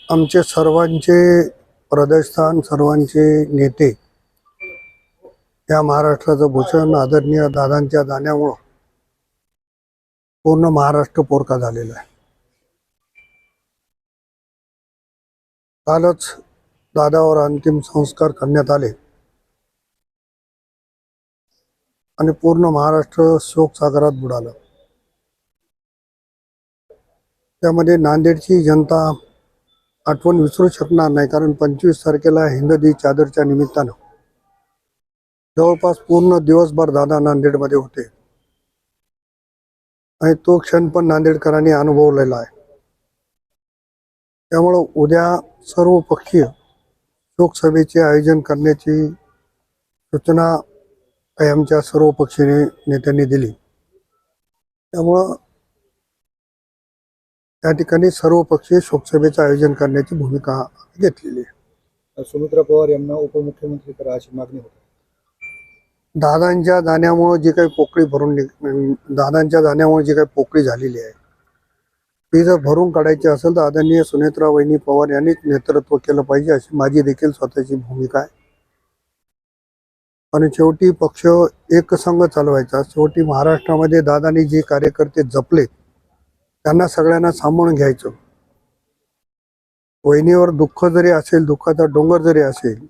आमचे सर्वांचे प्रदेशस्थान सर्वांचे नेते या महाराष्ट्राचं भूषण आदरणीय दादांच्या जाण्यामुळं पूर्ण महाराष्ट्र पोरका झालेला आहे। कालच दादावर अंतिम संस्कार करण्यात आले आणि पूर्ण महाराष्ट्र शोकसागरात बुडालं। त्यामध्ये नांदेडची जनता आठवण विसरू शकणार नाही, कारण 25 तारखेला हिंददी चादरच्या निमित्तानं जवळपास पूर्ण दिवसभर दादा नांदेडमध्ये होते आणि तो क्षण पण नांदेडकरांनी अनुभवलेला आहे। त्यामुळं उद्या सर्व पक्षीय शोकसभेचे आयोजन करण्याची सूचना आमच्या सर्व पक्षीय नेत्यांनी दिली। त्यामुळं त्या ठिकाणी सर्व पक्षीय शोकसभेचं आयोजन करण्याची भूमिका घेतलेली आहे। सुमित्रा पवार यांना उपमुख्यमंत्री करा अशी मागणी होती। दादांच्या जाण्यामुळे जी काही पोकळी दादांच्या जाण्यामुळे जी काही पोकळी झालेली आहे ती जर भरून काढायची असेल तर आदरणीय सुनेत्रा वहिनी पवार यांनीच नेतृत्व केलं पाहिजे, अशी माझी देखील स्वतःची भूमिका आहे। आणि शेवटी पक्ष एकसंघ चालवायचा। शेवटी महाराष्ट्रामध्ये दादांनी जे कार्यकर्ते जपले त्यांना सगळ्यांना सांभाळून घ्यायचं। वहिनीवर दुःख जरी असेल, दुःखाचा डोंगर जरी असेल,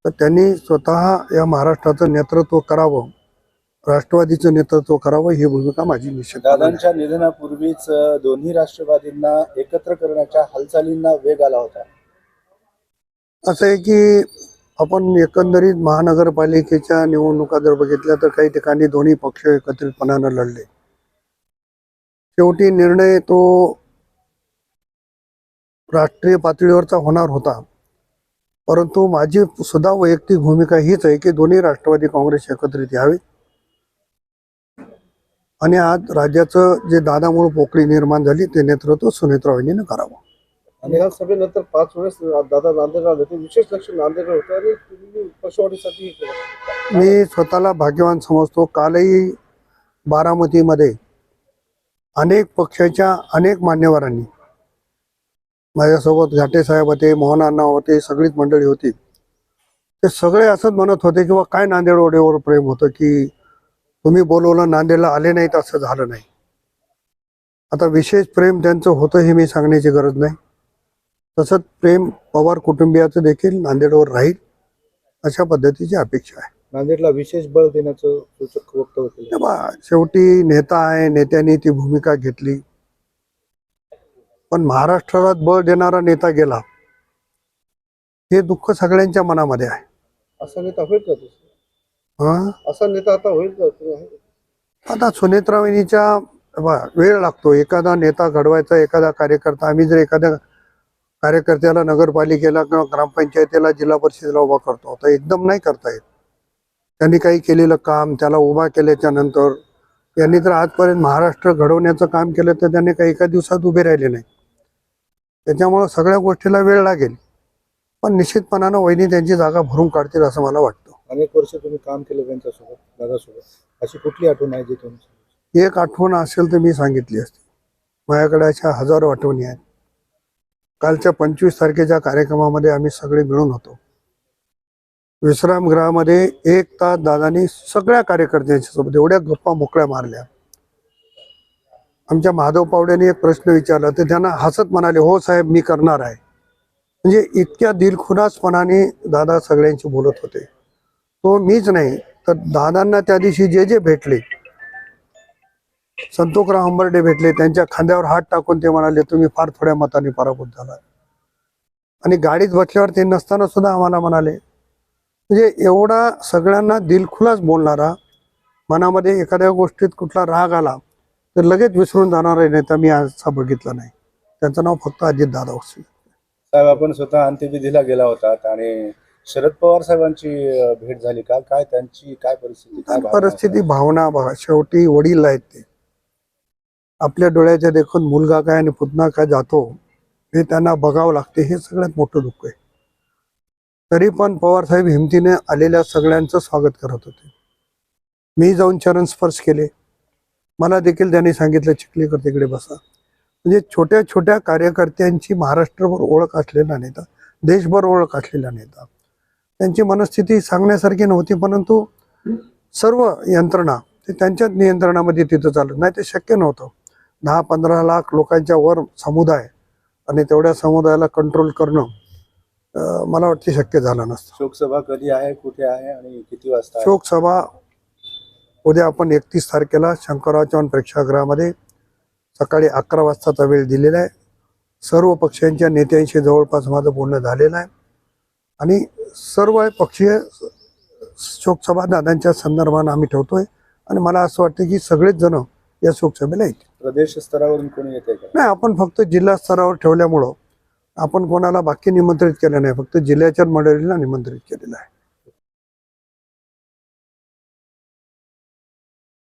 तर त्यांनी स्वतः या महाराष्ट्राचं नेतृत्व करावं, राष्ट्रवादीचं नेतृत्व करावं, ही भूमिका माझी निश्चित। दादांच्या निधनापूर्वीच दोन्ही राष्ट्रवादींना एकत्र करण्याच्या हालचालींना वेग आला होता। असं आहे की आपण एकंदरीत महानगरपालिकेच्या निवडणुका जर बघितल्या तर काही ठिकाणी दोन्ही पक्ष एकत्रितपणानं लढले। शेवटी निर्णय तो राष्ट्रीय पातळीवरचा होणार होता, परंतु माझी सुद्धा वैयक्तिक भूमिका हीच आहे की दोन्ही राष्ट्रवादी काँग्रेस एकत्रित यावे आणि आज राज्याचं जे दादामुळे पोकळी निर्माण झाली ते नेतृत्व सुनेत्रा वहिनीनं करावं। आणि सभेनंतर 5 वेळेस दादा नांदेडला आले, विशेष लक्ष नांदेडला होतं आणि पक्षवाढीसाठी मी स्वतःला भाग्यवान समजतो। कालही बारामतीमध्ये अनेक पक्षाच्या अनेक मान्यवरांनी माझ्यासोबत, घाटे साहेब होते, मोहन अण्णा होते, सगळीच मंडळी होती, ते सगळे असंच म्हणत होते किंवा काय नांदेडवर प्रेम होतं की तुम्ही बोलवलं नांदेडला आले नाहीत, असं झालं नाही। आता विशेष प्रेम त्यांचं होतं हे मी सांगण्याची गरज नाही, तसंच प्रेम पवार कुटुंबियाचं देखील नांदेडवर राहील अशा पद्धतीची अपेक्षा आहे। नांदेडला विशेष बळ देण्याचं सूचक वक्तव्य केलं। शेवटी नेता आहे, नेत्यांनी ती भूमिका घेतली, पण महाराष्ट्राला बळ देणारा नेता गेला हे दुःख सगळ्यांच्या मनामध्ये आहे। असा नेता होईल का? असा नेता आता होईल का? आता सुनेत्रा वहिनीच्या वेळ लागतो एखादा नेता घडवायचा, एखादा कार्यकर्ता। आम्ही जर एखाद्या कार्यकर्त्याला नगरपालिकेला किंवा ग्रामपंचायतीला, जिल्हा परिषदेला उभा करतो तर एकदम नाही करता येत। त्यांनी काही केलेलं काम, त्याला उभा केल्याच्या नंतर त्यांनी जर आजपर्यंत महाराष्ट्र घडवण्याचं काम केलं तर त्यांनी काही एका दिवसात उभे राहिले नाही। त्याच्यामुळं सगळ्या गोष्टीला वेळ लागेल, पण निश्चितपणानं वहिनी त्यांची जागा भरून काढतील असं मला वाटतं। अनेक वर्ष तुम्ही काम केलं त्यांच्यासोबत, दादासोबत, अशी कुठली आठवण आहे जी तुमची? एक आठवण असेल तर मी सांगितली असती, माझ्याकडे अशा हजारो आठवणी आहेत। कालच्या 25 तारखेच्या कार्यक्रमामध्ये आम्ही सगळे मिळून होतो विश्रामगृहामध्ये। 1 तास दादांनी सगळ्या कार्यकर्त्यांच्या सोबत एवढ्या गप्पा मोकळ्या मारल्या। आमच्या माधव पावड्याने एक प्रश्न विचारला तर त्यांना हसत म्हणाले, हो साहेब मी करणार आहे। म्हणजे इतक्या दिलखुलासपणाने दादा सगळ्यांशी बोलत होते। तो मीच नाही तर दादांना त्या दिवशी जे जे भेटले, संतोषराव हंबर्डे भेटले, त्यांच्या खांद्यावर हात टाकून ते म्हणाले तुम्ही फार थोड्या मताने पराभूत झाला। आणि गाडीत बसल्यावर ते नसताना सुद्धा आम्हाला म्हणाले, म्हणजे एवढा सगळ्यांना दिलखुलास बोलणारा, मनामध्ये एखाद्या गोष्टीत कुठला राग आला तर लगेच विसरून जाणारा नेता मी आजचा बघितला नाही। त्यांचं नाव फक्त अजितदादा होते। साहेब आपण स्वतः अंत्यविधीला गेला होता आणि शरद पवार साहेबांची भेट झाली का? काय त्यांची काय परिस्थिती? भावना बघा, शेवटी वडील आहेत ते, आपल्या डोळ्याच्या देखून मुलगा काय आणि पुतना काय जातो हे त्यांना बघावं लागते, हे सगळ्यात मोठं दुःख आहे। तरी पण पवार साहेब हिमतीने आलेल्या सगळ्यांचं स्वागत करत होते। मी जाऊन चरण स्पर्श केले, मला देखील त्यांनी सांगितलं चिखलीकर तिकडे बसा। म्हणजे छोट्या छोट्या कार्यकर्त्यांची महाराष्ट्रभर ओळख असलेला नेता, देशभर ओळख असलेला नेता. त्यांची मनस्थिती सांगण्यासारखी नव्हती, परंतु सर्व यंत्रणा ते त्यांच्या नियंत्रणामध्ये तिथं चालत नाही. ते शक्य नव्हतं. 10-15 लाख लोकांच्या वर समुदाय आणि तेवढ्या समुदायाला कंट्रोल करणं मला वाटते शक्य झालं नसतं. शोकसभा कधी आहे, कुठे आहे आणि किती वाजता आहे? शोकसभा उद्या आपण 31 तारखेला शंकरराव चव्हाण प्रेक्षागृहामध्ये सकाळी 11 वाजताचा वेळ दिलेला आहे. सर्व पक्षांच्या नेत्यांशी जवळपास माझं बोलणं झालेलं आहे आणि सर्व पक्षीय शोकसभा दादांच्या संदर्भानं आम्ही ठेवतोय आणि मला असं वाटतं की सगळेच जण या शोकसभेला येतील. प्रदेश स्तरावरून कोणी येते का? नाही, आपण फक्त जिल्हा स्तरावर ठेवल्यामुळं आपण कोणाला बाकी निमंत्रित केलं नाही, फक्त जिल्ह्याच्या मंडळीला निमंत्रित केलेलं आहे.